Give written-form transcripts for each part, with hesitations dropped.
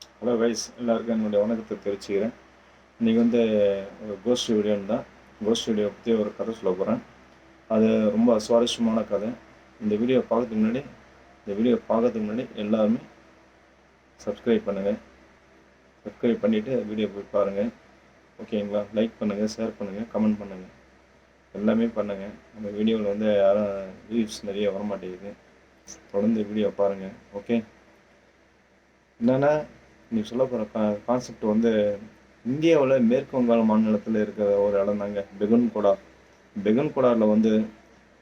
Hello guys, எல்லாருக்கும் என்னுடைய வணக்கத்தை தெரிவிச்சுக்கிறேன். இன்றைக்கி வந்து ஒரு கோஸ்ட் வீடியோன்னு தான். கோஸ்ட் வீடியோ பற்றி ஒரு கதை சொல்ல போகிறேன். அது ரொம்ப சுவாரஸ்யமான கதை. இந்த வீடியோ பார்க்கறதுக்கு முன்னாடி எல்லாருமே சப்ஸ்கிரைப் பண்ணுங்கள். சப்ஸ்கிரைப் பண்ணிவிட்டு வீடியோ போய் பாருங்கள். ஓகேங்களா? லைக் பண்ணுங்கள், ஷேர் பண்ணுங்கள், கமெண்ட் பண்ணுங்கள், எல்லாமே பண்ணுங்கள். நம்ம வீடியோவில் வந்து யாரும் வியூஸ் நிறைய வரமாட்டேங்குது. தொடர்ந்து வீடியோ பாருங்கள். ஓகே, என்னென்னா நீ சொல்ல போகிற கான்செப்ட் வந்து இந்தியாவில் மேற்கு வங்காள மாநிலத்தில் இருக்கிற ஒரு இடம் தாங்க பெகுன்கொடா. பெகுன்கொடாவில் வந்து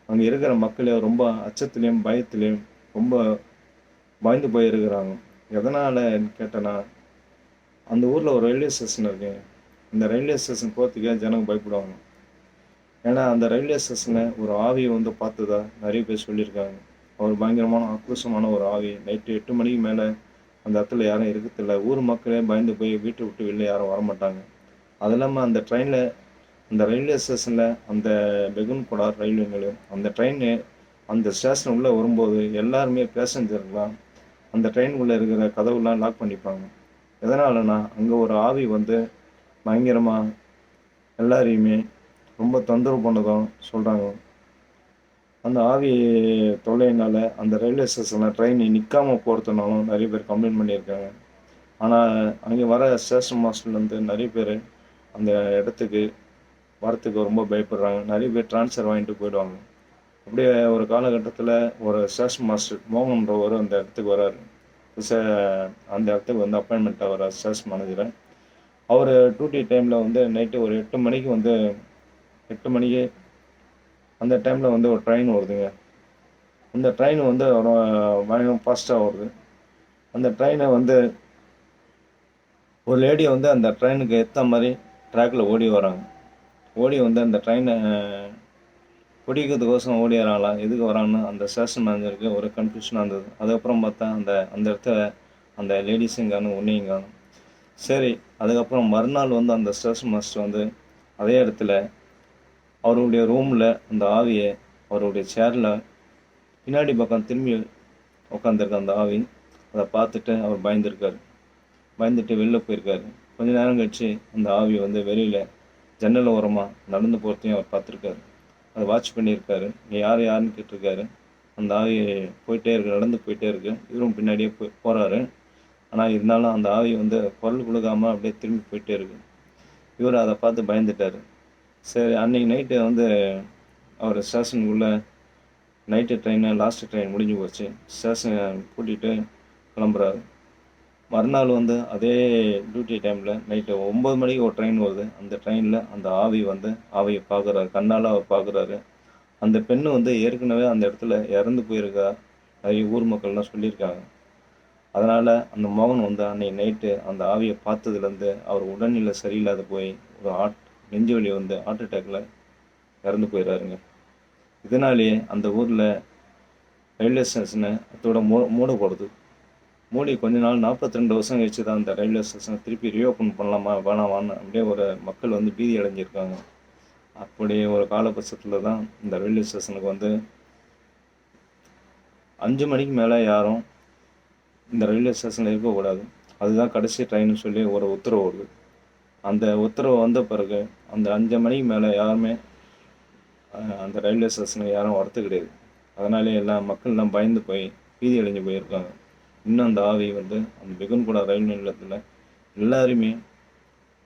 அங்கே இருக்கிற மக்களே ரொம்ப அச்சத்துலேயும் பயத்துலேயும் ரொம்ப பயந்து போயிருக்கிறாங்க. எதனால் கேட்டேன்னா, அந்த ஊரில் ஒரு ரயில்வே ஸ்டேஷன் இருக்குங்க. இந்த ரயில்வே ஸ்டேஷன் போகிறதுக்கே ஜனங்க பயப்படுவாங்க. ஏன்னா அந்த ரயில்வே ஸ்டேஷனில் ஒரு ஆவியை வந்து பார்த்ததா நிறைய பேர் சொல்லியிருக்காங்க. ஒரு பயங்கரமான ஆக்ரோஷமான ஒரு ஆவி நைட்டு 8 மணிக்கு மேலே அந்த இடத்துல யாரும் இருக்கிறதில்ல. ஊர் மக்களே பயந்து போய் வீட்டை விட்டு வெளில யாரும் வரமாட்டாங்க. அது இல்லாமல் அந்த ட்ரெயினில், அந்த ரயில்வே ஸ்டேஷனில், அந்த பெகுன்கொடா ரயில்வே நிலையம், அந்த ட்ரெயின் அந்த ஸ்டேஷன் உள்ளே வரும்போது எல்லாருமே பேசஞ்சர்லாம் அந்த ட்ரெயினுக்குள்ளே இருக்கிற கதவுலாம் லாக் பண்ணிப்பாங்க. எதனாலனா அங்கே ஒரு ஆவி வந்து பயங்கரமாக எல்லாரையுமே ரொம்ப தொந்தரவு பண்ணதும் சொல்கிறாங்க. அந்த ஆவி தொல்லையினால் அந்த ரயில்வே ஸ்டேஷனில் ட்ரெயின் நிற்காமல் போகிறதுனாலும் நிறைய பேர் கம்ப்ளைண்ட் பண்ணியிருக்காங்க. ஆனால் அங்கே வர ஸ்டேஷன் மாஸ்டர்லேருந்து நிறைய பேர் அந்த இடத்துக்கு வரத்துக்கு ரொம்ப பயப்படுறாங்க. நிறைய பேர் ட்ரான்ஸ்ஃபர் வாங்கிட்டு போயிடுவாங்க. அப்படியே ஒரு காலகட்டத்தில் ஒரு ஸ்டேஷன் மாஸ்டர் மோகன்றவர் அந்த இடத்துக்கு வராரு. அந்த இடத்துக்கு வந்து அப்பாயின்மெண்ட்டாக வர ஸ்டேஷன் மேனேஜரை. அவர் டியூட்டி டைமில் வந்து நைட்டு ஒரு 8 மணிக்கு வந்து 8 மணிக்கு அந்த டைமில் வந்து ஒரு ட்ரெயின் வருதுங்க. அந்த ட்ரெயின் வந்து பயங்கர ஃபாஸ்ட்டாக வருது. அந்த ட்ரெயினை வந்து ஒரு லேடியை வந்து அந்த ட்ரெயினுக்கு ஏற்ற மாதிரி ட்ராக்கில் ஓடி வராங்க. ஓடி வந்து அந்த ட்ரெயினை பிடிக்கிறதுக்கோசரம் ஓடி வராங்களா, எதுக்கு வராங்கன்னு அந்த ஸ்டேஷன் மேனேஜருக்கு ஒரு கன்ஃபியூஷனாக இருந்தது. அதுக்கப்புறம் பார்த்தா அந்த இடத்துல அந்த லேடிஸும் காணும், ஒன்றையும் காணும். சரி, அதுக்கப்புறம் மறுநாள் வந்து அந்த ஸ்டேஷன் மாஸ்டர் வந்து அதே இடத்துல அவருடைய ரூமில் அந்த ஆவியை அவருடைய சேரில் பின்னாடி பக்கம் திரும்பி உட்காந்துருக்க அந்த ஆவி அதை பார்த்துட்டு அவர் பயந்துட்டு வெளில போயிருக்காரு. கொஞ்ச நேரம் கழிச்சு அந்த ஆவி வந்து வெளியில் ஜன்னல் ஓரமாக நடந்து போகிறதையும் அவர் பார்த்துருக்காரு. அதை வாட்ச் பண்ணியிருக்காரு. நீ யாருன்னு கேட்டிருக்காரு. அந்த ஆவி போயிட்டே இருக்கு, நடந்து போயிட்டே இருக்கு. இவரும் பின்னாடியே போகிறாரு. ஆனால் இருந்தாலும் அந்த ஆவி வந்து குரல் கொடுக்காமல் அப்படியே திரும்பி போயிட்டே இருக்கு. இவர் அதை பார்த்து பயந்துட்டார். சரி, அன்றைக்கி நைட்டு வந்து அவர் ஸ்டேஷனுக்குள்ளே நைட்டு ட்ரெயின், லாஸ்ட்டு ட்ரெயின் முடிஞ்சு போச்சு. ஸ்டேஷனை கூட்டிகிட்டு கிளம்புறாரு. மறுநாள் வந்து அதே டியூட்டி டைமில் நைட்டு 9 மணிக்கு ஒரு ட்ரெயின் வருது. அந்த ட்ரெயினில் அந்த ஆவி வந்து ஆவியை பார்க்குறாரு. கண்ணால் அவர் பார்க்குறாரு. அந்த பெண்ணு வந்து ஏற்கனவே அந்த இடத்துல இறந்து போயிருக்கா, நிறைய ஊர் மக்கள்லாம் சொல்லியிருக்காங்க. அதனால் அந்த மோகன் வந்து அன்றைக்கி நைட்டு அந்த ஆவியை பார்த்ததுலேருந்து அவர் உடல்நிலை சரியில்லாத போய் ஒரு நெஞ்சு வலி வந்து ஹார்ட் அட்டாக்கில் இறந்து போயிடுறாருங்க. இதனாலேயே அந்த ஊரில் ரயில்வே ஸ்டேஷனை அதோட மூடப்படுது. மூடி கொஞ்ச நாள் 42 வருஷம் கழிச்சு தான் அந்த ரயில்வே ஸ்டேஷனை திருப்பி ரீஓப்பன் பண்ணலாமா வேணாமான்னு அப்படியே ஒரு மக்கள் வந்து பீதி அடைஞ்சிருக்காங்க. அப்படியே ஒரு காலபட்சத்தில் தான் இந்த ரயில்வே ஸ்டேஷனுக்கு வந்து 5 மணிக்கு மேலே யாரும் இந்த ரயில்வே ஸ்டேஷனில் இருக்கக்கூடாது, அதுதான் கடைசி ட்ரெயின்னு சொல்லி ஒரு உத்தரவு வருது. அந்த உத்தரவு வந்த பிறகு அந்த 5 மணிக்கு மேலே யாருமே அந்த ரயில்வே ஸ்டேஷனுக்கு யாரும் வரத்து கிடையாது. அதனாலே எல்லாம் மக்கள்லாம் பயந்து போய் பீதி அடைஞ்சு போயிருக்காங்க. இன்னும் அந்த ஆவி வந்து அந்த பெகுன்கொடா ரயில் நிலையத்தில் எல்லாருமே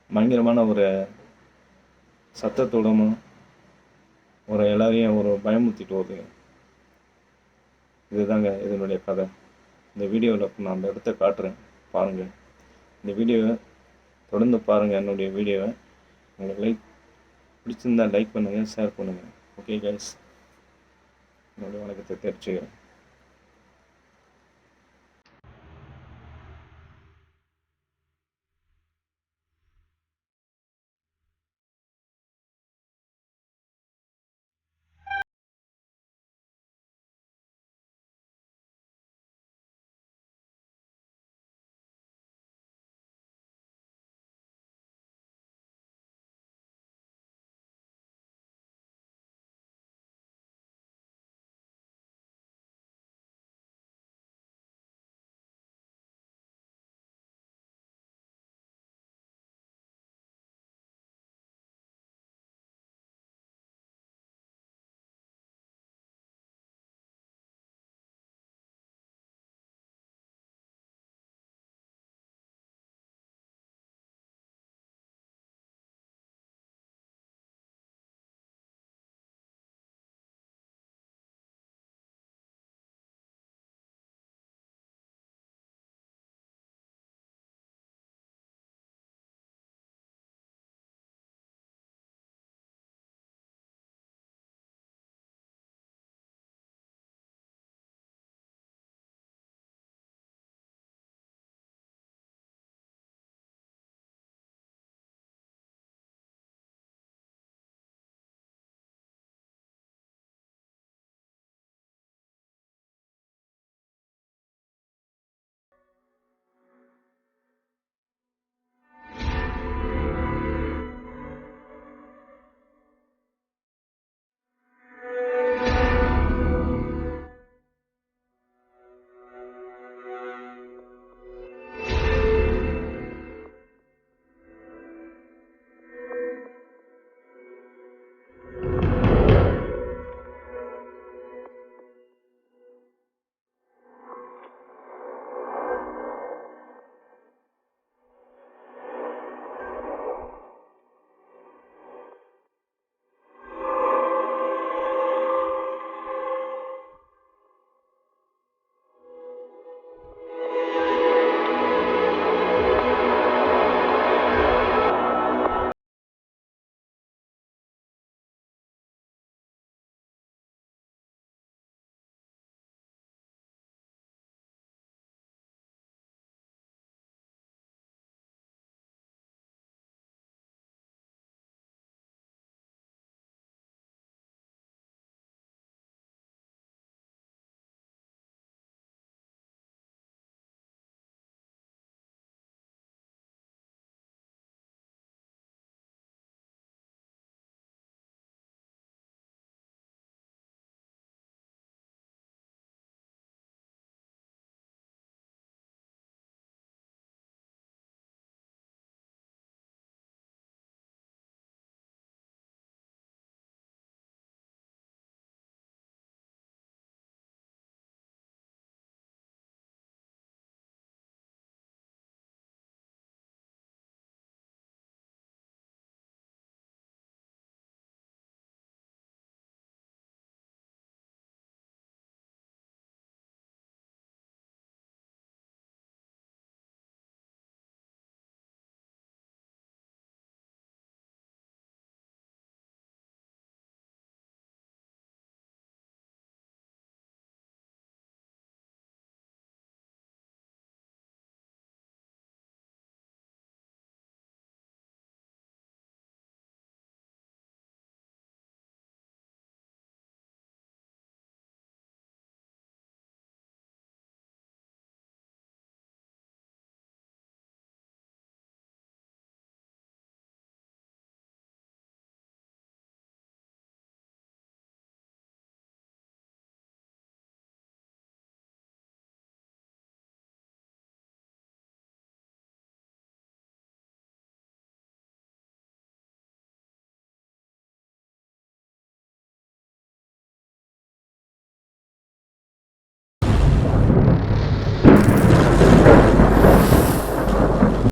பயங்கரமான ஒரு சத்தத்தோடமும் ஒரு எல்லாரையும் ஒரு பயமுறுத்திட்டு வருதுங்க. இதுதாங்க இதனுடைய கதை. இந்த வீடியோவில் நான் அந்த இடத்த காட்டுறேன், பாருங்கள். இந்த வீடியோவை தொடர்ந்து பாருங்கள். என்னுடைய வீடியோவை உங்களுக்கு பிடிச்சிருந்தால் லைக் பண்ணுங்கள், ஷேர் பண்ணுங்கள். ஓகே கைஸ், என்னுடைய வணக்கத்தை தெரிவிச்சுக்கிறேன்.